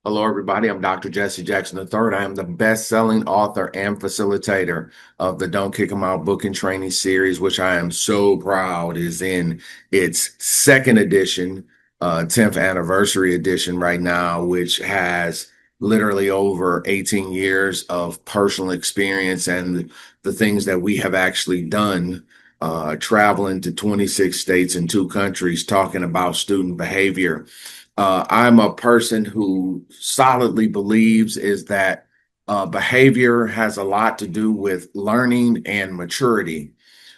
Hello, everybody. I'm Dr. Jesse Jackson III. I am the best-selling author and facilitator of the Don't Kick 'em Out book and training series, which I am so proud is in its second edition, 10th anniversary edition right now, which has literally over 18 years of personal experience and the things that we have actually done, traveling to 26 states and two countries, talking about student behavior. I'm a person who solidly believes is that behavior has a lot to do with learning and maturity.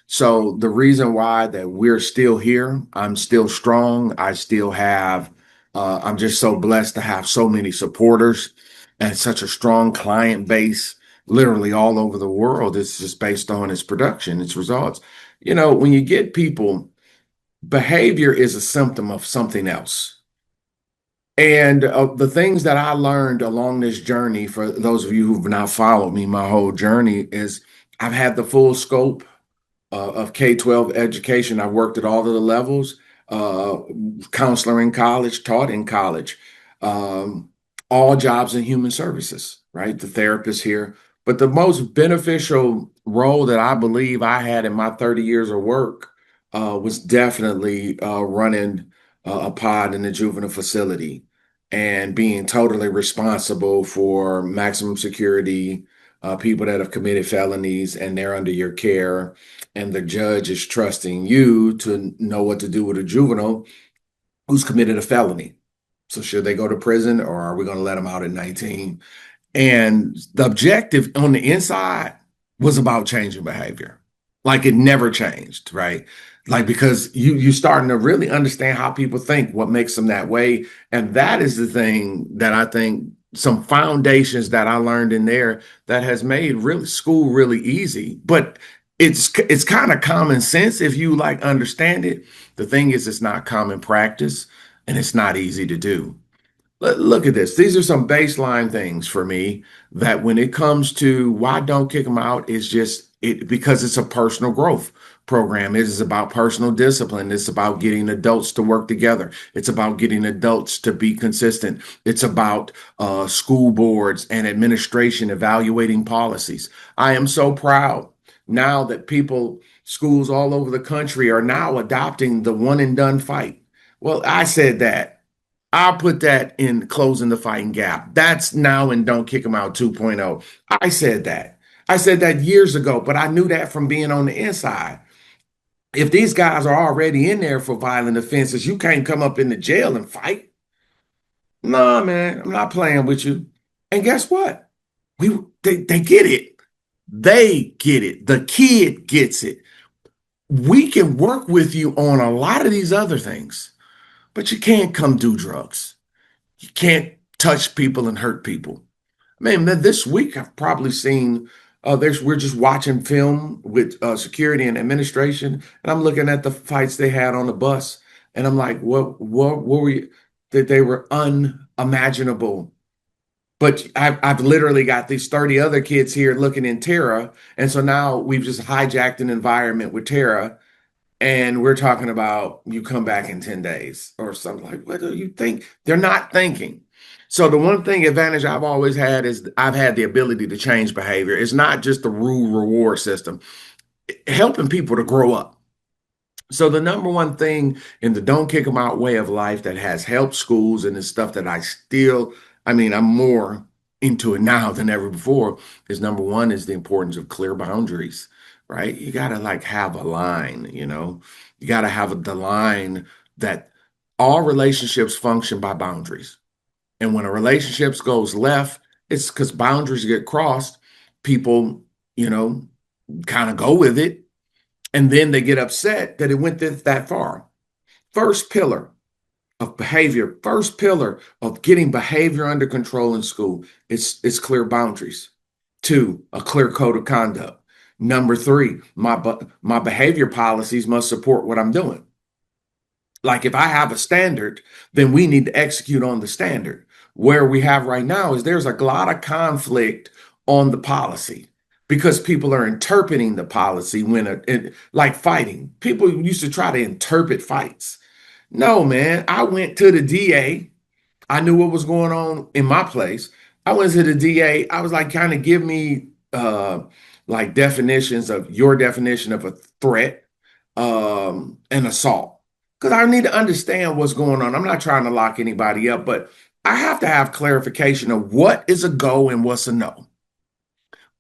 So the reason why that we're still here, I'm still strong. I'm just so blessed to have so many supporters and such a strong client base, literally all over the world. It's just based on its production, its results. When you get people, behavior is a symptom of something else. And the things that I learned along this journey, for those of you who've now followed me my whole journey, is I've had the full scope of K-12 education. I've worked at all of the levels, uh, counselor in college, taught in college, um, all jobs in human services, right? The therapist here. But the most beneficial role that I believe I had in my 30 years of work was definitely running a pod in the juvenile facility and being totally responsible for maximum security, people that have committed felonies and they're under your care, and the judge is trusting you to know what to do with a juvenile who's committed a felony. So should they go to prison or are we going to let them out at 19? And the objective on the inside was about changing behavior. Like it never changed, right? Like because you starting to really understand how people think, what makes them that way. And that is the thing that I think some foundations that I learned in there that has made really school really easy. But it's kind of common sense if you like understand it. The thing is it's not common practice and it's not easy to do. Look at this. These are some baseline things for me that when it comes to why don't kick them out, is just it because it's a personal growth program. It is about personal discipline. It's about getting adults to work together. It's about getting adults to be consistent. It's about school boards and administration evaluating policies. I am so proud now that schools all over the country are now adopting the one and done fight. Well, I said that. I'll put that in closing the fighting gap. That's now in Don't Kick 'em Out 2.0. I said that. I said that years ago, but I knew that from being on the inside. If these guys are already in there for violent offenses, you can't come up in the jail and fight. Nah, man, I'm not playing with you. And guess what? They get it. They get it. The kid gets it. We can work with you on a lot of these other things, but you can't come do drugs. You can't touch people and hurt people. Man, this week I've probably seen we're just watching film with security and administration, and I'm looking at the fights they had on the bus, and I'm like, what were you? That they were unimaginable. But I've literally got these 30 other kids here looking in Terra, and so now we've just hijacked an environment with Terra, and we're talking about you come back in 10 days or something. Like, what do you think? They're not thinking. So the one thing advantage I've always had is I've had the ability to change behavior. It's not just the rule reward system, helping people to grow up. So the number one thing in the don't kick them out way of life that has helped schools and the stuff that I'm more into it now than ever before, is number one is the importance of clear boundaries, right? You got to like have a line, you got to have the line that all relationships function by boundaries. And when a relationship goes left, it's because boundaries get crossed. People, you know, kind of go with it, and then they get upset that it went that far. First pillar of behavior, first pillar of getting behavior under control in school, it's clear boundaries. Two, a clear code of conduct. Number three, my behavior policies must support what I'm doing. Like if I have a standard, then we need to execute on the standard. Where we have right now is there's a lot of conflict on the policy because people are interpreting the policy like fighting. People used to try to interpret fights. No, man, I went to the DA I knew what was going on in my place. I went to the DA. I was like, kind of give me like definitions of your definition of a threat and assault. Because I need to understand what's going on. I'm not trying to lock anybody up, but I have to have clarification of what is a go and what's a no.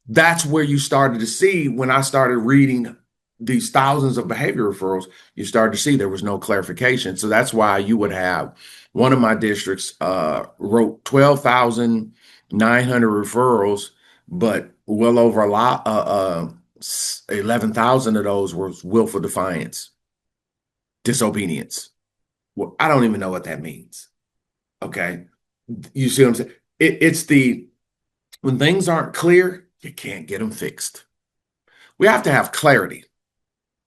That's where you started to see when I started reading these thousands of behavior referrals, you started to see there was no clarification. So that's why you would have one of my districts wrote 12,900 referrals, but well over a lot, 11,000 of those were willful defiance, disobedience. Well, I don't even know what that means. Okay. You see what I'm saying? It's the, when things aren't clear, you can't get them fixed. We have to have clarity.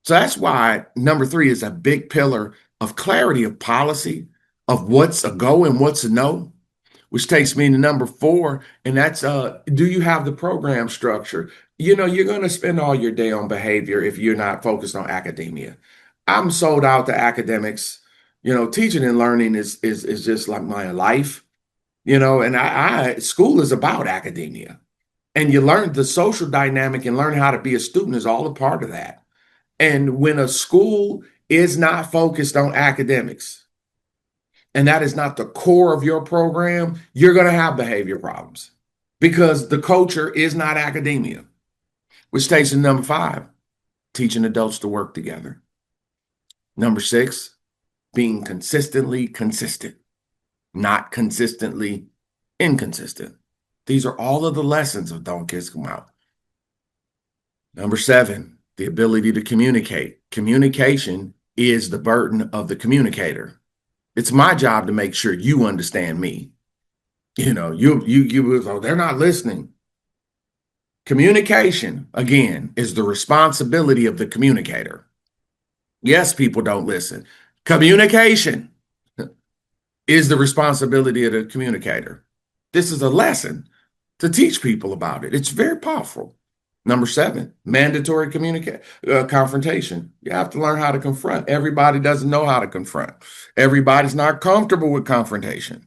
So that's why number three is a big pillar of clarity of policy, of what's a go and what's a no, which takes me to number four, and that's do you have the program structure? You know, you're going to spend all your day on behavior if you're not focused on academia. I'm sold out to academics. You know, teaching and learning is just like my life. You know, and I school is about academia, and you learn the social dynamic and learn how to be a student is all a part of that. And when a school is not focused on academics, and that is not the core of your program, you're going to have behavior problems because the culture is not academia, which takes to number five, teaching adults to work together. Number six, being consistently consistent, not consistently inconsistent. These are all of the lessons of Don't Kiss Them Out. Number seven, the ability to communicate. Communication is the burden of the communicator. It's my job to make sure you understand me. You know, oh, they're not listening. Communication, again, is the responsibility of the communicator. Yes, people don't listen. Communication is the responsibility of the communicator. This is a lesson to teach people about it. It's very powerful. Number seven, mandatory confrontation. You have to learn how to confront. Everybody doesn't know how to confront. Everybody's not comfortable with confrontation.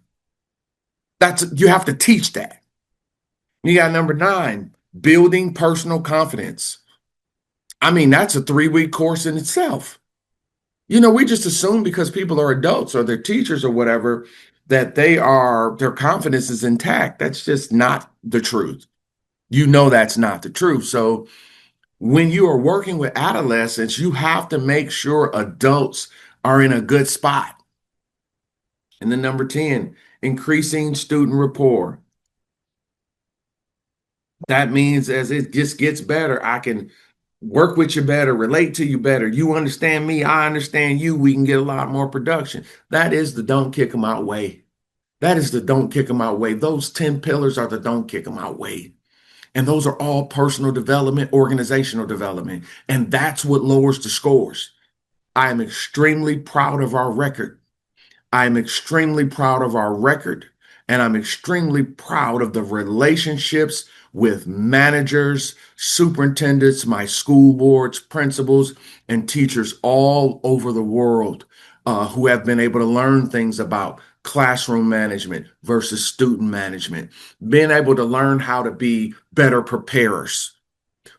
You have to teach that. You got number nine, building personal confidence. I mean, that's a 3-week course in itself. You know, we just assume because people are adults or they're teachers or whatever that their confidence is intact. That's just not the truth. You know, that's not the truth. So when you are working with adolescents, you have to make sure adults are in a good spot. And then number 10, increasing student rapport. That means as it just gets better, I can work with you better, relate to you better. You understand me, I understand you. We can get a lot more production. That is the don't kick them out way. That is the don't kick them out way. Those 10 pillars are the don't kick them out way. And those are all personal development, organizational development. And that's what lowers the scores. I am extremely proud of our record. I'm extremely proud of our record, and I'm extremely proud of the relationships with managers, superintendents, my school boards, principals, and teachers all over the world who have been able to learn things about classroom management versus student management, being able to learn how to be better preparers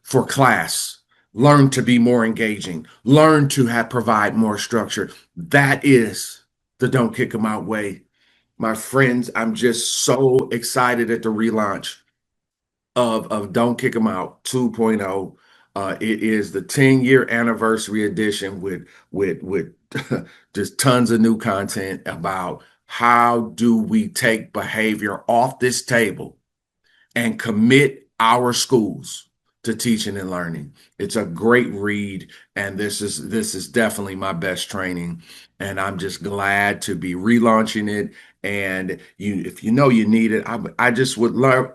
for class, learn to be more engaging, learn to provide more structure. That is the don't kick them out way. My friends, I'm just so excited at the relaunch of Don't Kick Them Out 2.0. It is the 10-year anniversary edition with just tons of new content about how do we take behavior off this table and commit our schools to teaching and learning. It's a great read, and this is definitely my best training, and I'm just glad to be relaunching it. And if you know you need it, I just would love,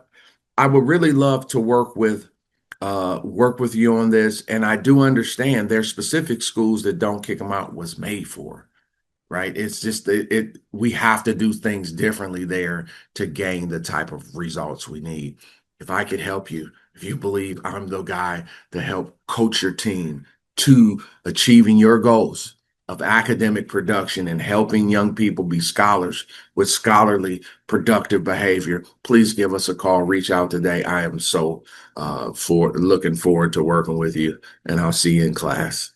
I would really love to work with you on this. And I do understand there's specific schools that Don't Kick Them Out was made for. Right. It's just we have to do things differently there to gain the type of results we need. If I could help you, if you believe I'm the guy to help coach your team to achieving your goals, of academic production and helping young people be scholars with scholarly, productive behavior, please give us a call. Reach out today. I am so for looking forward to working with you, and I'll see you in class.